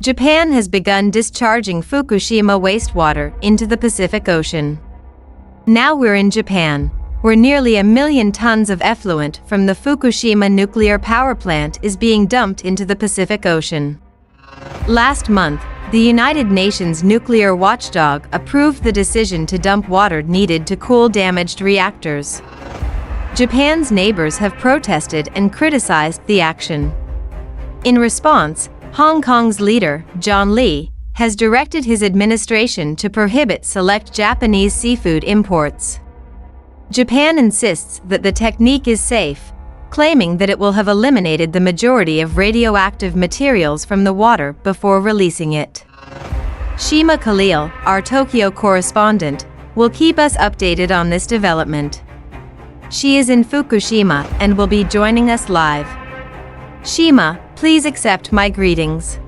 Japan has begun discharging Fukushima wastewater into the Pacific Ocean. Now we're in Japan, where nearly 1 million tons of effluent from the Fukushima nuclear power plant is being dumped into the Pacific Ocean. Last month, the United Nations nuclear watchdog approved the decision to dump water needed to cool damaged reactors. Japan's neighbors have protested and criticized the action. In response, Hong Kong's leader, John Lee, has directed his administration to prohibit select Japanese seafood imports. Japan insists that the technique is safe, claiming that it will have eliminated the majority of radioactive materials from the water before releasing it. Shima Khalil, our Tokyo correspondent, will keep us updated on this development. She is in Fukushima and will be joining us live. Shima, please accept my greetings.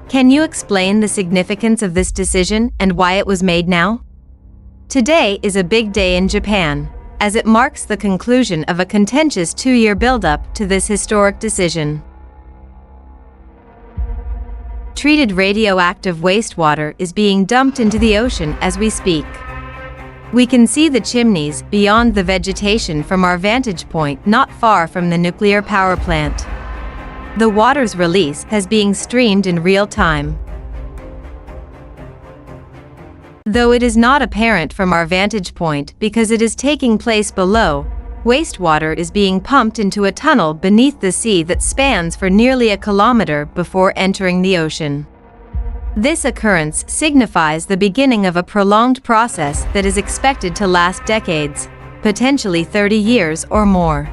Can you explain the significance of this decision and why it was made now? Today is a big day in Japan, as it marks the conclusion of a contentious 2-year build-up to this historic decision. Treated radioactive wastewater is being dumped into the ocean as we speak. We can see the chimneys beyond the vegetation from our vantage point not far from the nuclear power plant. The water's release has been streamed in real time. Though it is not apparent from our vantage point because it is taking place below, wastewater is being pumped into a tunnel beneath the sea that spans for nearly 1 kilometer before entering the ocean. This occurrence signifies the beginning of a prolonged process that is expected to last decades, potentially 30 years or more.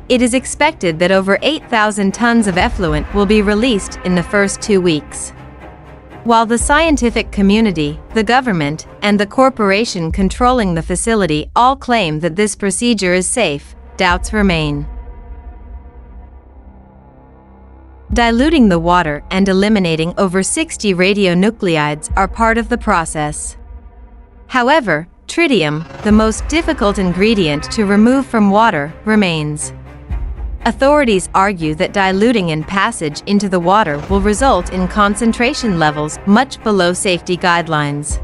It is expected that over 8,000 tons of effluent will be released in the first 2 weeks. While the scientific community, the government, and the corporation controlling the facility all claim that this procedure is safe, doubts remain. Diluting the water and eliminating over 60 radionuclides are part of the process. However, tritium, the most difficult ingredient to remove from water, remains. Authorities argue that diluting and passage into the water will result in concentration levels much below safety guidelines.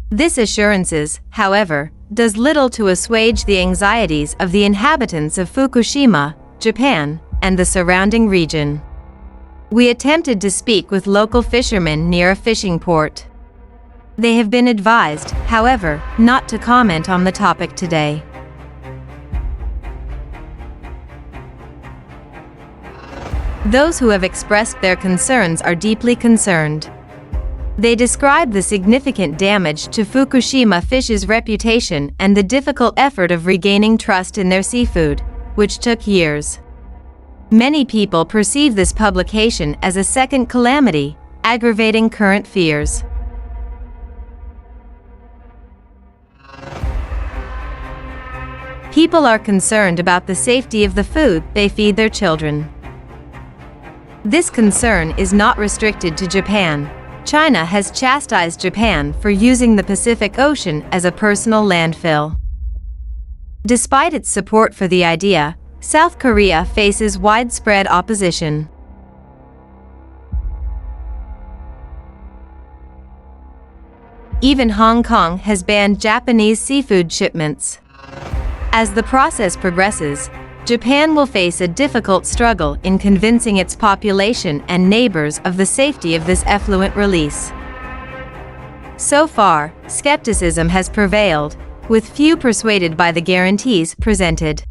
This assurances, however, does little to assuage the anxieties of the inhabitants of Fukushima, Japan, and the surrounding region. We attempted to speak with local fishermen near a fishing port. They have been advised, however, not to comment on the topic today. Those who have expressed their concerns are deeply concerned. They describe the significant damage to Fukushima fish's reputation and the difficult effort of regaining trust in their seafood, which took years. Many people perceive this publication as a second calamity, aggravating current fears. People are concerned about the safety of the food they feed their children. This concern is not restricted to Japan. China has chastised Japan for using the Pacific Ocean as a personal landfill. Despite its support for the idea, South Korea faces widespread opposition. Even Hong Kong has banned Japanese seafood shipments. As the process progresses, Japan will face a difficult struggle in convincing its population and neighbors of the safety of this effluent release. So far, skepticism has prevailed, with few persuaded by the guarantees presented.